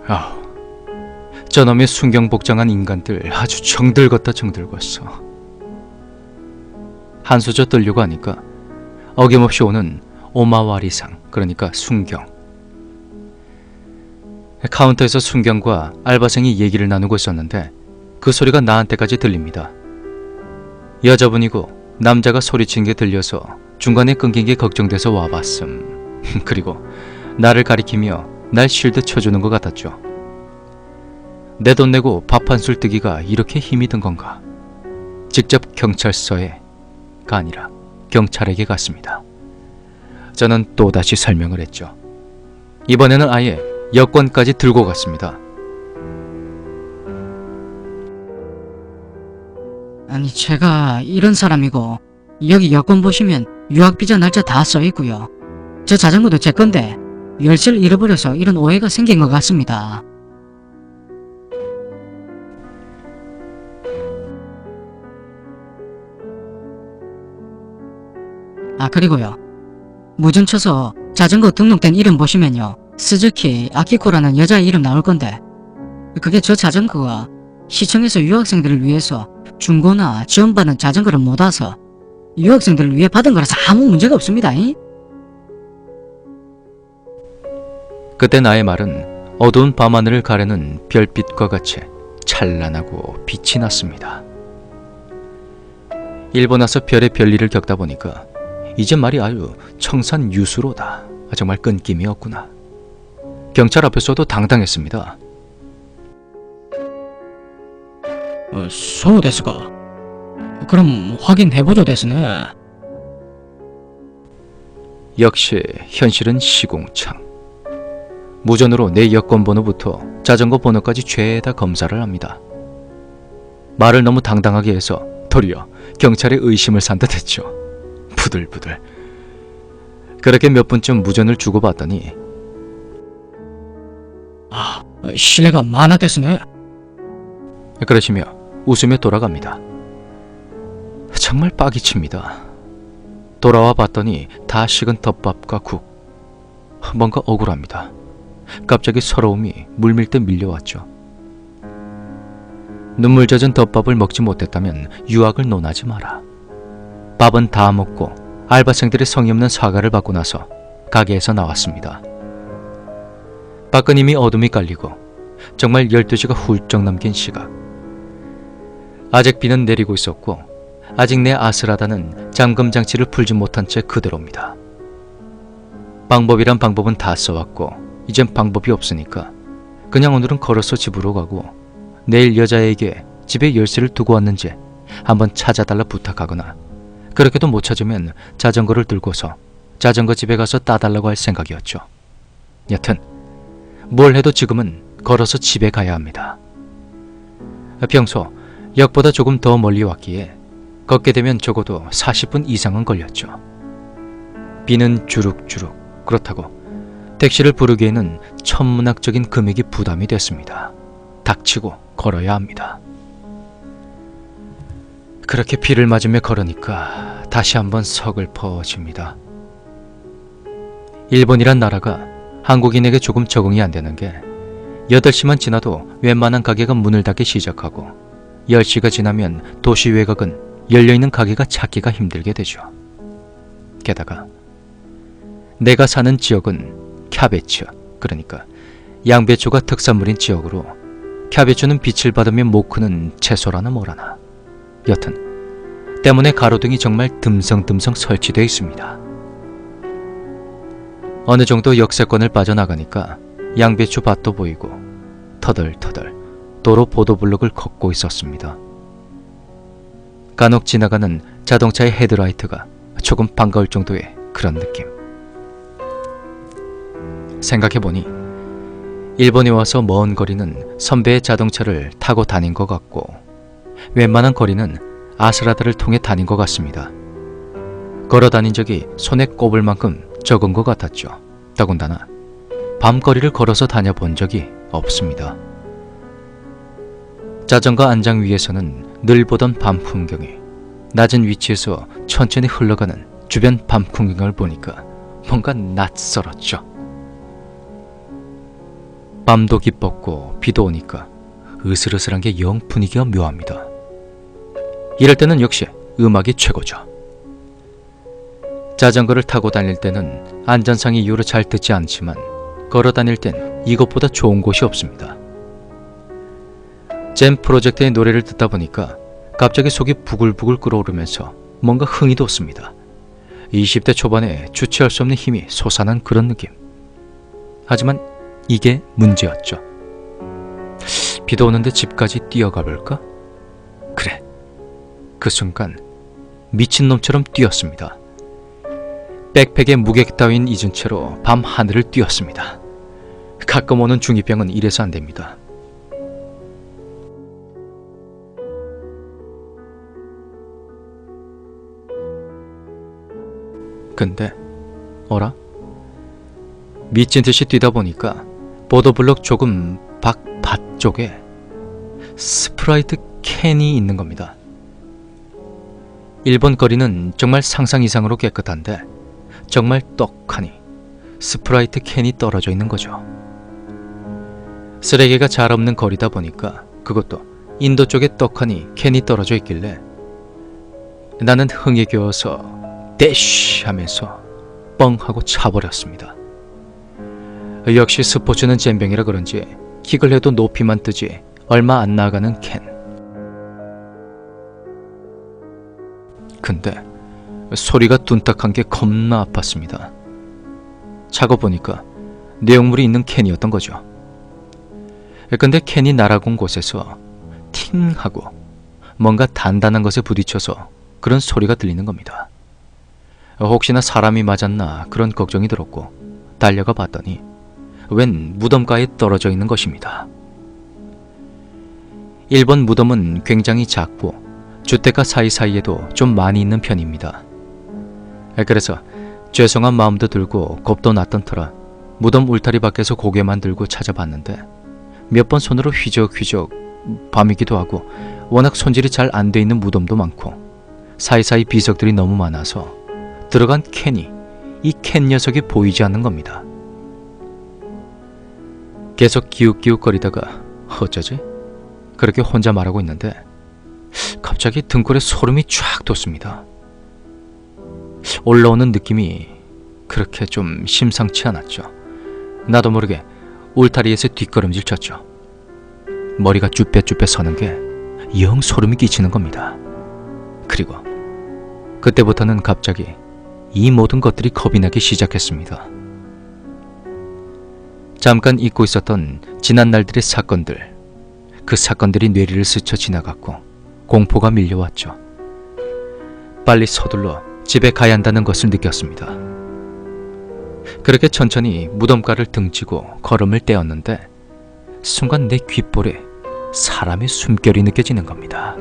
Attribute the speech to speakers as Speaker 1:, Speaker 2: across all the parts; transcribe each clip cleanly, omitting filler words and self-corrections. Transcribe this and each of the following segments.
Speaker 1: 아, 저놈의 순경복장한 인간들 아주 정들겄다 정들겄어. 한수저 떨려고 하니까 어김없이 오는 오마와리상, 그러니까 순경. 카운터에서 순경과 알바생이 얘기를 나누고 있었는데 그 소리가 나한테까지 들립니다. 여자분이고 남자가 소리친 게 들려서 중간에 끊긴 게 걱정돼서 와봤음. 그리고 나를 가리키며 날 쉴드 쳐주는 것 같았죠. 내 돈 내고 밥 한 술 뜨기가 이렇게 힘이 든 건가? 직접 경찰서에가 아니라 경찰에게 갔습니다. 저는 또다시 설명을 했죠. 이번에는 아예 여권까지 들고 갔습니다.
Speaker 2: 아니, 제가 이런 사람이고 여기 여권 보시면 유학비자 날짜 다 써있고요. 저 자전거도 제 건데 열쇠를 잃어버려서 이런 오해가 생긴 것 같습니다. 아, 그리고요, 무전 쳐서 자전거 등록된 이름 보시면요, 스즈키 아키코라는 여자 이름 나올 건데 그게 저 자전거가 시청에서 유학생들을 위해서 중고나 지원받은 자전거를 못 와서 유학생들을 위해 받은 거라서 아무 문제가 없습니다.
Speaker 1: 그때 나의 말은 어두운 밤하늘을 가르는 별빛과 같이 찬란하고 빛이 났습니다. 일본 와서 별의 별일을 겪다 보니까 이제 말이 아주 청산유수로다. 정말 끊김이 없구나. 경찰 앞에서도 당당했습니다.
Speaker 2: そうですか. 그럼 확인해보죠 됐네.
Speaker 1: 역시 현실은 시궁창. 무전으로 내 여권번호부터 자전거 번호까지 죄다 검사를 합니다. 말을 너무 당당하게 해서 도리어 경찰의 의심을 산 듯했죠. 부들부들. 그렇게 몇 분쯤 무전을 주고받더니
Speaker 2: 실례가 많아 됐네.
Speaker 1: 그러시며 웃으며 돌아갑니다. 정말 빡이 칩니다. 돌아와 봤더니 다 식은 덮밥과 국. 뭔가 억울합니다. 갑자기 서러움이 물밀듯 밀려왔죠. 눈물 젖은 덮밥을 먹지 못했다면 유학을 논하지 마라. 밥은 다 먹고 알바생들의 성의 없는 사과를 받고 나서 가게에서 나왔습니다. 밖은 이미 어둠이 깔리고 정말 12시가 훌쩍 넘긴 시각. 아직 비는 내리고 있었고 아직 내 아슬하다는 잠금장치를 풀지 못한 채 그대로입니다. 방법이란 방법은 다 써왔고 이젠 방법이 없으니까 그냥 오늘은 걸어서 집으로 가고 내일 여자에게 집에 열쇠를 두고 왔는지 한번 찾아달라 부탁하거나, 그렇게도 못 찾으면 자전거를 들고서 자전거 집에 가서 따달라고 할 생각이었죠. 여튼 뭘 해도 지금은 걸어서 집에 가야 합니다. 평소 역보다 조금 더 멀리 왔기에 걷게 되면 적어도 40분 이상은 걸렸죠. 비는 주룩주룩. 그렇다고 택시를 부르기에는 천문학적인 금액이 부담이 됐습니다. 닥치고 걸어야 합니다. 그렇게 비를 맞으며 걸으니까 다시 한번 서글퍼집니다. 일본이란 나라가 한국인에게 조금 적응이 안 되는 게 8시만 지나도 웬만한 가게가 문을 닫기 시작하고 10시가 지나면 도시 외곽은 열려있는 가게가 찾기가 힘들게 되죠. 게다가 내가 사는 지역은 캬베츠, 그러니까 양배추가 특산물인 지역으로 캬베추는 빛을 받으면 못 크는 채소라나 뭐라나. 여튼 때문에 가로등이 정말 듬성듬성 설치되어 있습니다. 어느 정도 역세권을 빠져나가니까 양배추 밭도 보이고 터덜터덜 도로 보도블록을 걷고 있었습니다. 간혹 지나가는 자동차의 헤드라이트가 조금 반가울 정도의 그런 느낌. 생각해보니 일본에 와서 먼 거리는 선배의 자동차를 타고 다닌 것 같고 웬만한 거리는 아스라다를 통해 다닌 것 같습니다. 걸어 다닌 적이 손에 꼽을 만큼 적은 것 같았죠. 더군다나 밤거리를 걸어서 다녀본 적이 없습니다. 자전거 안장 위에서는 늘 보던 밤 풍경이 낮은 위치에서 천천히 흘러가는 주변 밤 풍경을 보니까 뭔가 낯설었죠. 밤도 깊었고 비도 오니까 으슬으슬한 게 영 분위기가 묘합니다. 이럴 때는 역시 음악이 최고죠. 자전거를 타고 다닐 때는 안전상 이유로 잘 듣지 않지만 걸어 다닐 땐 이것보다 좋은 곳이 없습니다. 잼 프로젝트의 노래를 듣다 보니까 갑자기 속이 부글부글 끓어오르면서 뭔가 흥이 돋습니다. 20대 초반에 주체할 수 없는 힘이 솟아난 그런 느낌. 하지만 이게 문제였죠. 비도 오는데 집까지 뛰어가 볼까? 그래. 그 순간 미친놈처럼 뛰었습니다. 백팩에 무게 따윈 잊은 채로 밤 하늘을 뛰었습니다. 가끔 오는 중2병은 이래서 안 됩니다. 근데 어라? 미친 듯이 뛰다 보니까 보도블록 조금 밭 쪽에 스프라이트 캔이 있는 겁니다. 일본 거리는 정말 상상 이상으로 깨끗한데 정말 떡하니 스프라이트 캔이 떨어져 있는 거죠. 쓰레기가 잘 없는 거리다 보니까 그것도 인도 쪽에 떡하니 캔이 떨어져 있길래 나는 흥에 겨워서 대쉬 하면서 뻥 하고 차버렸습니다. 역시 스포츠는 잼병이라 그런지 킥을 해도 높이만 뜨지 얼마 안 나가는 캔. 근데 소리가 둔탁한 게 겁나 아팠습니다. 차고 보니까 내용물이 있는 캔이었던 거죠. 근데 캔이 날아온 곳에서 팅 하고 뭔가 단단한 것에 부딪혀서 그런 소리가 들리는 겁니다. 혹시나 사람이 맞았나 그런 걱정이 들었고 달려가 봤더니 웬 무덤가에 떨어져 있는 것입니다. 일본 무덤은 굉장히 작고 주택가 사이사이에도 좀 많이 있는 편입니다. 그래서 죄송한 마음도 들고 겁도 났던 터라 무덤 울타리 밖에서 고개만 들고 찾아봤는데 몇 번 손으로 휘적휘적 밤이기도 하고 워낙 손질이 잘 안 돼 있는 무덤도 많고 사이사이 비석들이 너무 많아서 들어간 캔이 이 캔 녀석이 보이지 않는 겁니다. 계속 기웃기웃거리다가 어쩌지? 그렇게 혼자 말하고 있는데 갑자기 등골에 소름이 쫙 돋습니다. 올라오는 느낌이 그렇게 좀 심상치 않았죠. 나도 모르게 울타리에서 뒷걸음질 쳤죠. 머리가 쭈뼛쭈뼛 서는 게 영 소름이 끼치는 겁니다. 그리고 그때부터는 갑자기 이 모든 것들이 겁이 나기 시작했습니다. 잠깐 잊고 있었던 지난 날들의 사건들, 그 사건들이 뇌리를 스쳐 지나갔고 공포가 밀려왔죠. 빨리 서둘러 집에 가야 한다는 것을 느꼈습니다. 그렇게 천천히 무덤가를 등지고 걸음을 떼었는데 순간 내 귓볼에 사람의 숨결이 느껴지는 겁니다.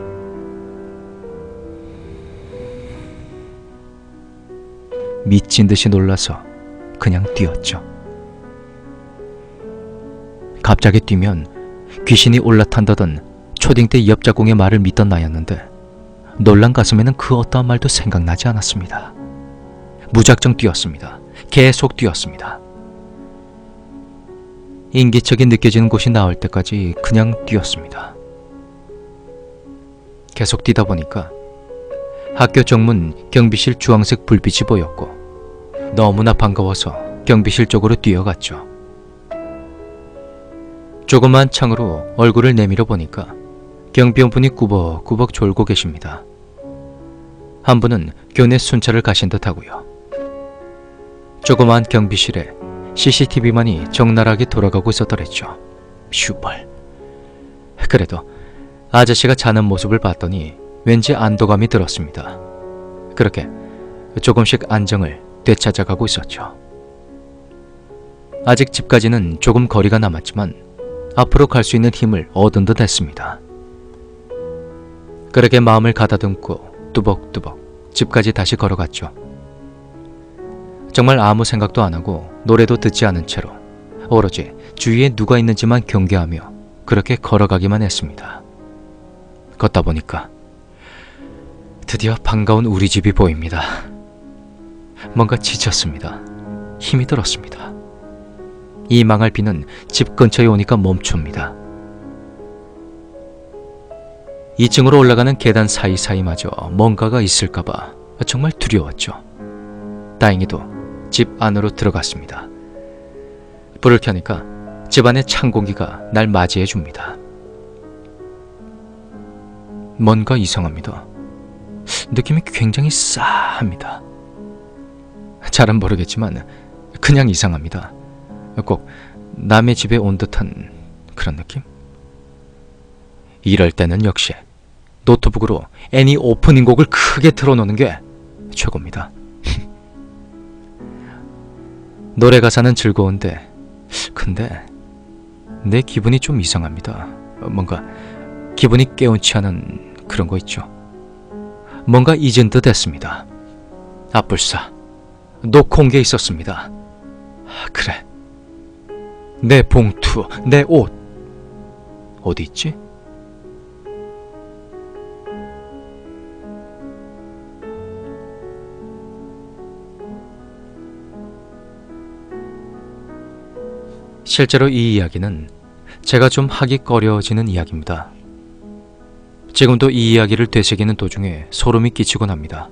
Speaker 1: 미친 듯이 놀라서 그냥 뛰었죠. 갑자기 뛰면 귀신이 올라탄다던 초딩 때 옆자공의 말을 믿던 나였는데 놀란 가슴에는 그 어떠한 말도 생각나지 않았습니다. 무작정 뛰었습니다. 계속 뛰었습니다. 인기척이 느껴지는 곳이 나올 때까지 그냥 뛰었습니다. 계속 뛰다 보니까 학교 정문 경비실 주황색 불빛이 보였고 너무나 반가워서 경비실 쪽으로 뛰어갔죠. 조그만 창으로 얼굴을 내밀어 보니까 경비원분이 꾸벅꾸벅 졸고 계십니다. 한 분은 교내 순찰을 가신 듯하고요. 조그만 경비실에 CCTV만이 적나라하게 돌아가고 있었더랬죠. 슈벌. 그래도 아저씨가 자는 모습을 봤더니 왠지 안도감이 들었습니다. 그렇게 조금씩 안정을 되찾아가고 있었죠. 아직 집까지는 조금 거리가 남았지만 앞으로 갈 수 있는 힘을 얻은 듯 했습니다. 그렇게 마음을 가다듬고 뚜벅뚜벅 집까지 다시 걸어갔죠. 정말 아무 생각도 안 하고 노래도 듣지 않은 채로 오로지 주위에 누가 있는지만 경계하며 그렇게 걸어가기만 했습니다. 걷다 보니까 드디어 반가운 우리 집이 보입니다. 뭔가 지쳤습니다. 힘이 들었습니다. 이 망할 비는 집 근처에 오니까 멈춥니다. 2층으로 올라가는 계단 사이사이마저 뭔가가 있을까봐 정말 두려웠죠. 다행히도 집 안으로 들어갔습니다. 불을 켜니까 집 안의 찬 공기가 날 맞이해 줍니다. 뭔가 이상합니다. 느낌이 굉장히 싸합니다. 잘은 모르겠지만 그냥 이상합니다. 꼭 남의 집에 온 듯한 그런 느낌? 이럴 때는 역시 노트북으로 애니 오프닝 곡을 크게 틀어놓는 게 최고입니다. 노래 가사는 즐거운데 근데 내 기분이 좀 이상합니다. 뭔가 기분이 깨운치 않은 그런 거 있죠. 뭔가 잊은 듯 했습니다. 아뿔싸 놓고 온 게 있었습니다. 그래, 내 봉투, 내 옷 어디 있지? 실제로 이 이야기는 제가 좀 하기 꺼려지는 이야기입니다. 지금도 이 이야기를 되새기는 도중에 소름이 끼치곤 합니다.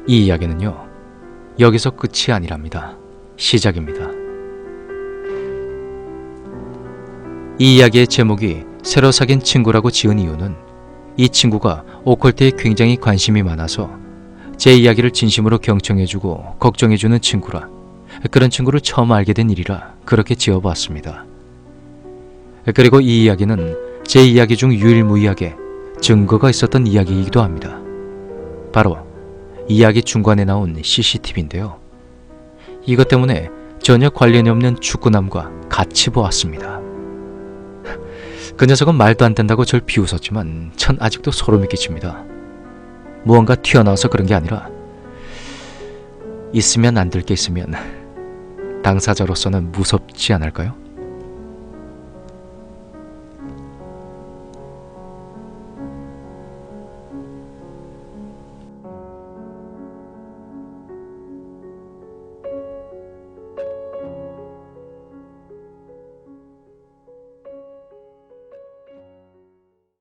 Speaker 1: 이 이야기는요, 여기서 끝이 아니랍니다. 시작입니다. 이 이야기의 제목이 새로 사귄 친구라고 지은 이유는 이 친구가 오컬트에 굉장히 관심이 많아서 제 이야기를 진심으로 경청해주고 걱정해주는 친구라, 그런 친구를 처음 알게 된 일이라 그렇게 지어보았습니다. 그리고 이 이야기는 제 이야기 중 유일무이하게 증거가 있었던 이야기이기도 합니다. 바로 이야기 중간에 나온 CCTV인데요. 이것 때문에 전혀 관련이 없는 축구남과 같이 보았습니다. 그 녀석은 말도 안 된다고 절 비웃었지만 전 아직도 소름이 끼칩니다. 무언가 튀어나와서 그런 게 아니라 있으면 안 될 게 있으면 당사자로서는 무섭지 않을까요?